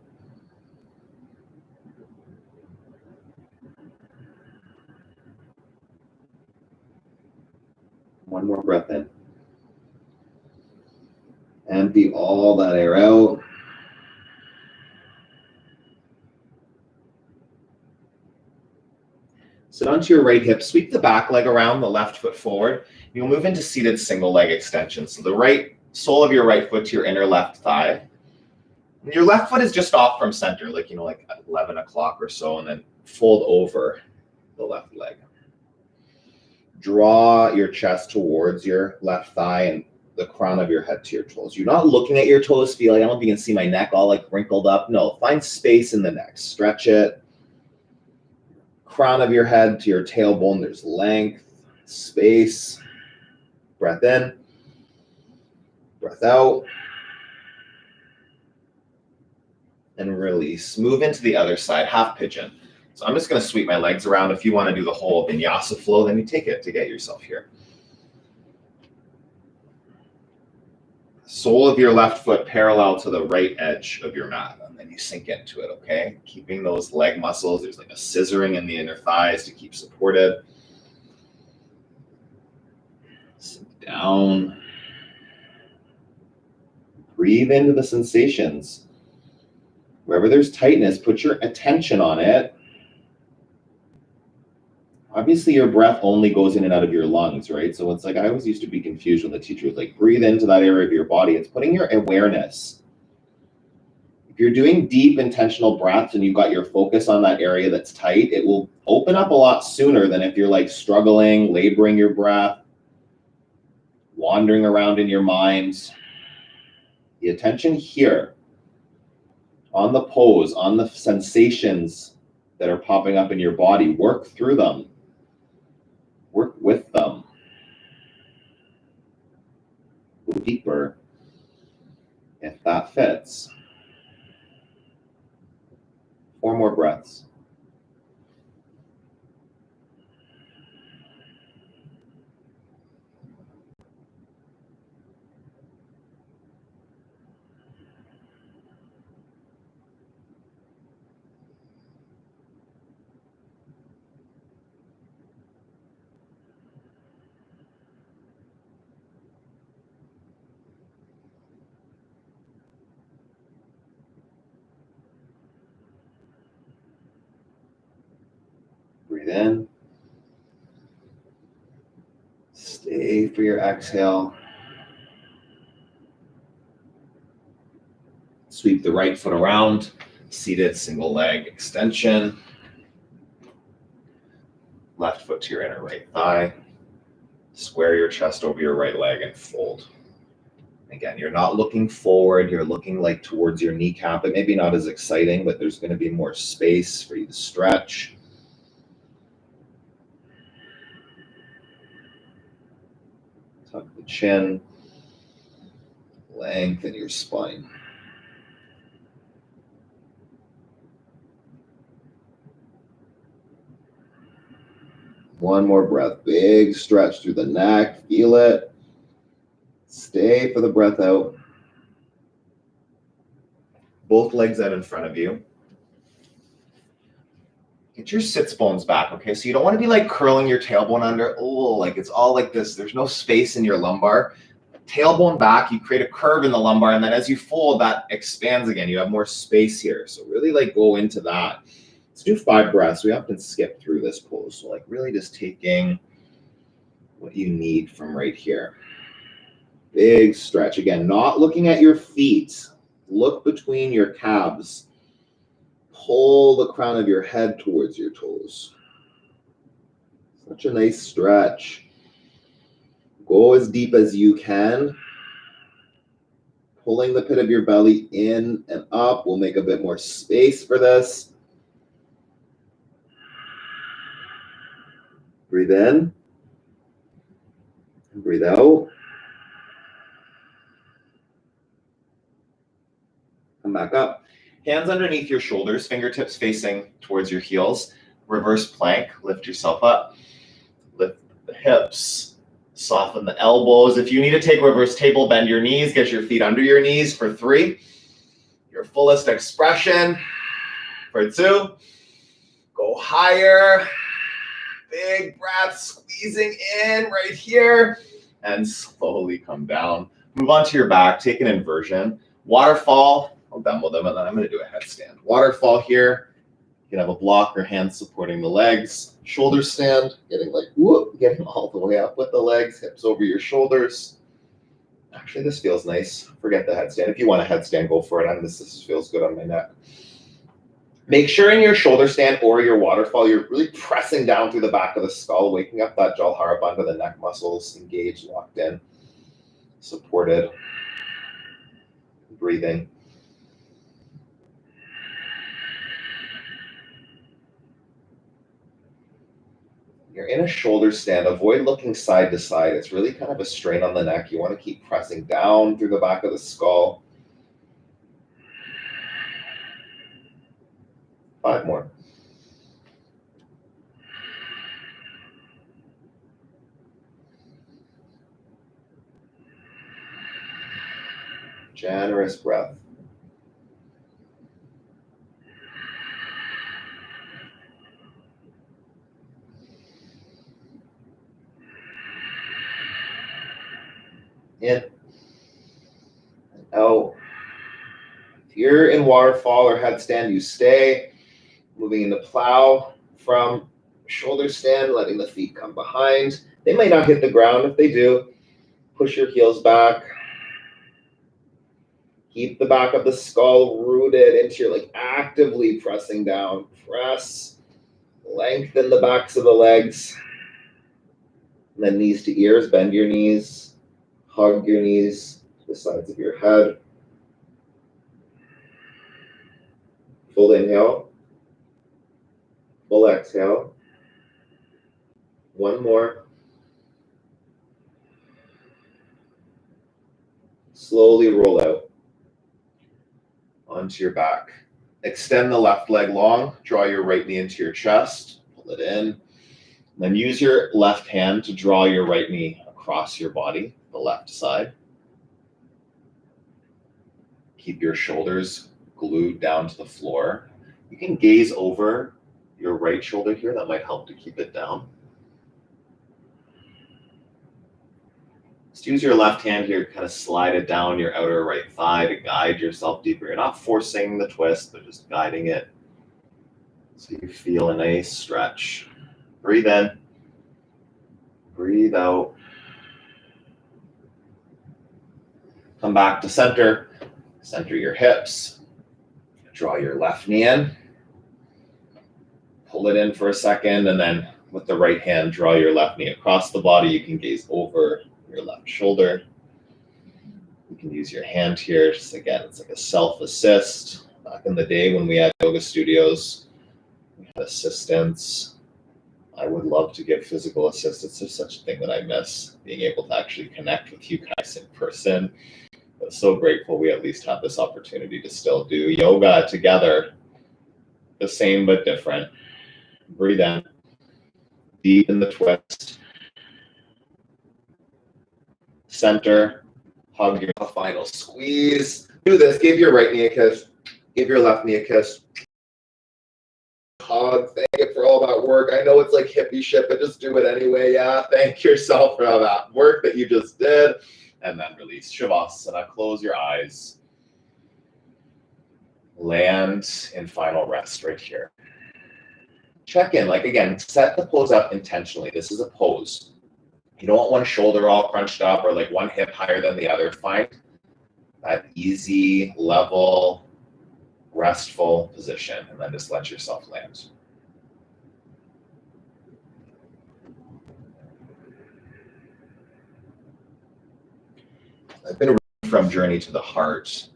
Speaker 1: 1 more breath in. Empty all that air out. Sit onto your right hip, sweep the back leg around, the left foot forward. You'll move into seated single leg extension. So the right sole of your right foot to your inner left thigh. And your left foot is just off from center, like 11 o'clock or so, and then fold over the left leg. Draw your chest towards your left thigh and the crown of your head to your toes. You're not looking at your toes, feeling, I don't know if you can see my neck all wrinkled up. No, find space in the neck. Stretch it. Crown of your head to your tailbone, there's length, space. Breath in, breath out, and release. Move into the other side, half pigeon. So I'm just going to sweep my legs around. If you want to do the whole vinyasa flow, then you take it to get yourself here. Sole of your left foot parallel to the right edge of your mat, and then you sink into it, okay? Keeping those leg muscles, there's a scissoring in the inner thighs to keep supported. Sink down. Breathe into the sensations. Wherever there's tightness, put your attention on it. Obviously, your breath only goes in and out of your lungs, right? So it's I always used to be confused when the teacher was breathe into that area of your body. It's putting your awareness. If you're doing deep, intentional breaths and you've got your focus on that area that's tight, it will open up a lot sooner than if you're struggling, laboring your breath, wandering around in your mind. The attention here, on the pose, on the sensations that are popping up in your body, work through them. Work with them. Go deeper if that fits. 4 more breaths. Breathe in. Stay for your exhale. Sweep the right foot around. Seated single leg extension. Left foot to your inner right thigh. Square your chest over your right leg and fold. Again, you're not looking forward. You're looking like towards your kneecap. It may be not as exciting, but there's going to be more space for you to stretch. Tuck the chin. Lengthen your spine. One more breath. Big stretch through the neck. Feel it. Stay for the breath out. Both legs out in front of you. Get your sits bones back, okay? So you don't want to be like curling your tailbone under. Oh, like it's all like this. There's no space in your lumbar. Tailbone back, you create a curve in the lumbar, and then as you fold, that expands again. You have more space here. So really like go into that. Let's do 5 breaths. We often skip through this pose. So like really just taking what you need from right here. Big stretch. Again, not looking at your feet. Look between your calves. Pull the crown of your head towards your toes. Such a nice stretch. Go as deep as you can. Pulling the pit of your belly in and up. We'll make a bit more space for this. Breathe in. And breathe out. Come back up. Hands underneath your shoulders, fingertips facing towards your heels. Reverse plank, lift yourself up. Lift the hips, soften the elbows. If you need to take reverse table, bend your knees, get your feet under your knees for 3. Your fullest expression for 2. Go higher. Big breath, squeezing in right here. And slowly come down. Move onto your back, take an inversion. Waterfall. I'll demo them, and then I'm going to do a headstand. Waterfall here. You can have a block or hands supporting the legs. Shoulder stand, getting like, whoop, getting all the way up with the legs, hips over your shoulders. Actually, this feels nice. Forget the headstand. If you want a headstand, go for it. This feels good on my neck. Make sure in your shoulder stand or your waterfall, you're really pressing down through the back of the skull, waking up that Jalhara Bandha, the neck muscles, engaged, locked in, supported, breathing. You're in a shoulder stand. Avoid looking side to side. It's really kind of a strain on the neck. You want to keep pressing down through the back of the skull. 5 more. Generous breath. In and out. If you're in waterfall or headstand, you stay. Moving into plow from shoulder stand, letting the feet come behind. They might not hit the ground. If they do, push your heels back. Keep the back of the skull rooted into your, like actively pressing down. Press, lengthen the backs of the legs. And then knees to ears, bend your knees. Hug your knees to the sides of your head. Full inhale. Full exhale. 1 more. Slowly roll out onto your back. Extend the left leg long. Draw your right knee into your chest. Pull it in. Then use your left hand to draw your right knee across your body, the left side. Keep your shoulders glued down to the floor. You can gaze over your right shoulder here. That might help to keep it down. Just use your left hand here to kind of slide it down your outer right thigh to guide yourself deeper. You're not forcing the twist, but just guiding it so you feel a nice stretch. Breathe in. Breathe out. Come back to center. Center your hips. Draw your left knee in. Pull it in for a second, and then with the right hand, draw your left knee across the body. You can gaze over your left shoulder. You can use your hand here. Just again, it's like a self-assist. Back in the day when we had yoga studios, we had assistants. I would love to give physical assistance. There's such a thing that I miss, being able to actually connect with you guys in person. But so grateful we at least have this opportunity to still do yoga together. The same but different. Breathe in. Deep in the twist. Center. Hug your final squeeze. Do this. Give your right knee a kiss. Give your left knee a kiss. Hug. Thank you for all that work. I know it's like hippie shit, but just do it anyway. Yeah. Thank yourself for all that work that you just did. And then release. Shavasana. Close your eyes. Land in final rest right here. Check in. Like again, set the pose up intentionally. This is a pose. You don't want one shoulder all crunched up or like one hip higher than the other. Find that easy, level, restful position, and then just let yourself land. I've been from Journey to the Heart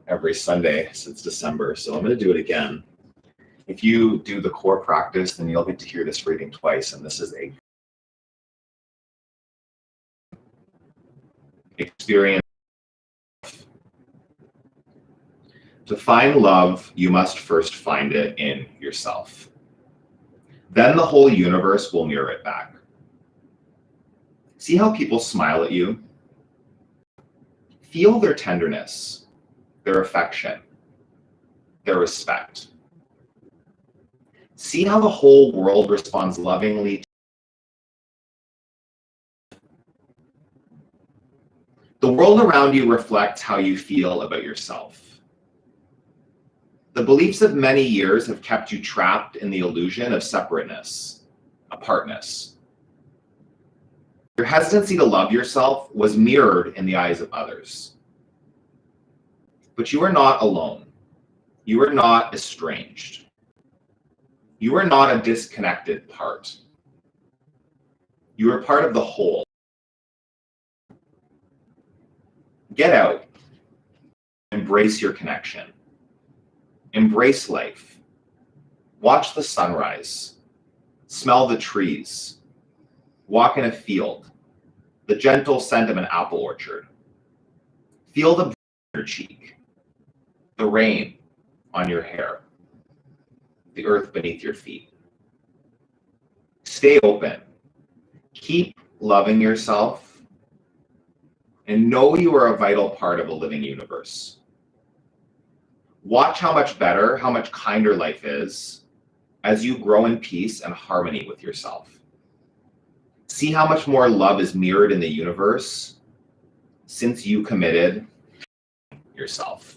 Speaker 1: every Sunday since December, so I'm going to do it again. If you do the core practice, then you'll get to hear this reading twice, and this is a experience. To find love, you must first find it in yourself. Then the whole universe will mirror it back. See how people smile at you? Feel their tenderness, their affection, their respect. See how the whole world responds lovingly. The world around you reflects how you feel about yourself. The beliefs of many years have kept you trapped in the illusion of separateness, apartness. Your hesitancy to love yourself was mirrored in the eyes of others. But you are not alone. You are not estranged. You are not a disconnected part. You are part of the whole. Get out. Embrace your connection. Embrace life. Watch the sunrise. Smell the trees. Walk in a field. The gentle scent of an apple orchard. Feel the breeze on your cheek. The rain on your hair. The earth beneath your feet. Stay open. Keep loving yourself. And know you are a vital part of a living universe. Watch how much better, how much kinder life is as you grow in peace and harmony with yourself. See how much more love is mirrored in the universe since you committed yourself.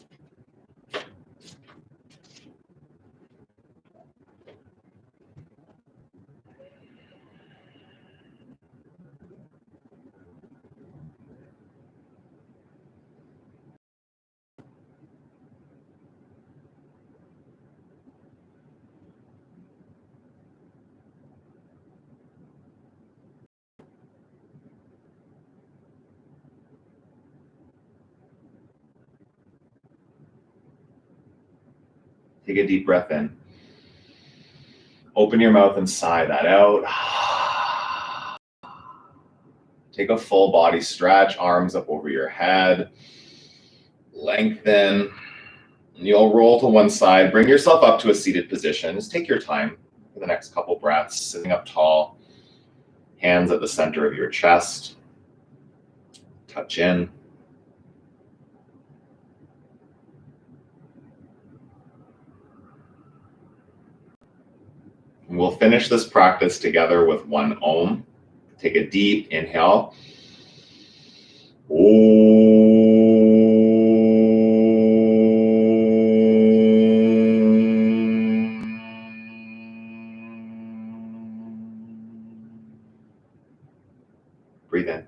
Speaker 1: Take a deep breath in. Open your mouth and sigh that out. Take a full body stretch, arms up over your head. Lengthen. You'll roll to one side. Bring yourself up to a seated position. Just take your time for the next couple breaths. Sitting up tall. Hands at the center of your chest. Touch in. We'll finish this practice together with one Om. Take a deep inhale. Breathe in.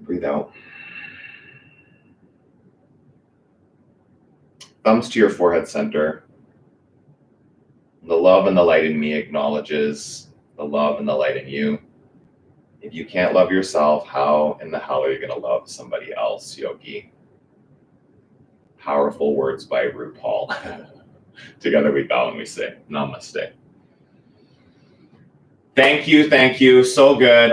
Speaker 1: Breathe out. Thumbs to your forehead center. The love and the light in me acknowledges the love and the light in you. If you can't love yourself, how in the hell are you going to love somebody else, Yogi? Powerful words by RuPaul. Together we bow and we say, Namaste. Thank you. So good.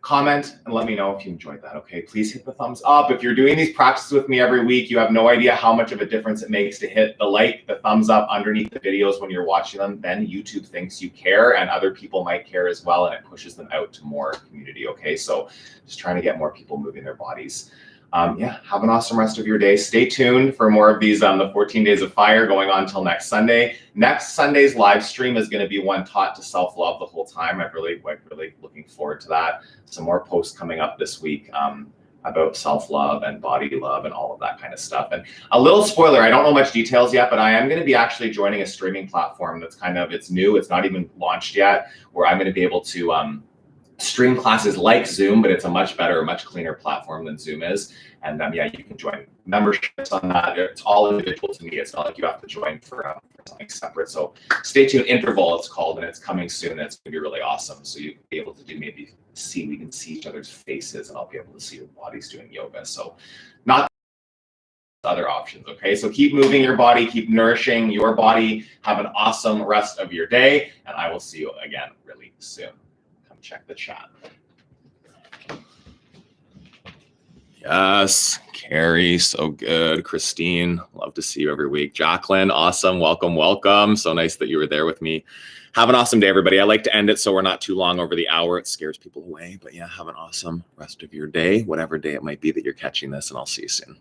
Speaker 1: Comment and let me know if you enjoyed that, okay? Please hit the thumbs up. If you're doing these practices with me every week, you have no idea how much of a difference it makes to hit the like, the thumbs up underneath the videos when you're watching them. Then YouTube thinks you care and other people might care as well, and it pushes them out to more community, okay? So just trying to get more people moving their bodies. Yeah, have an awesome rest of your day. Stay tuned for more of these the 14 Days of Fire going on until next Sunday. Next Sunday's live stream is going to be one taught to self-love the whole time. I'm really looking forward to that. Some more posts coming up this week about self-love and body love and all of that kind of stuff. And a little spoiler, I don't know much details yet, but I am going to be actually joining a streaming platform that's it's new. It's not even launched yet, where I'm going to be able to stream classes like Zoom, but it's a much better, much cleaner platform than Zoom is. And yeah, you can join memberships on that. It's all individual to me. It's not like you have to join for something separate. So stay tuned. Interval, it's called, and it's coming soon. And it's going to be really awesome. So you'll be able to do we can see each other's faces, and I'll be able to see your bodies doing yoga. So not other options, okay? So keep moving your body, keep nourishing your body. Have an awesome rest of your day, and I will see you again really soon. Check the chat. Yes, Carrie, so good. Christine, love to see you every week. Jacqueline, awesome. Welcome. So nice that you were there with me. Have an awesome day, everybody. I like to end it so we're not too long over the hour. It scares people away. But yeah, have an awesome rest of your day, whatever day it might be that you're catching this, and I'll see you soon.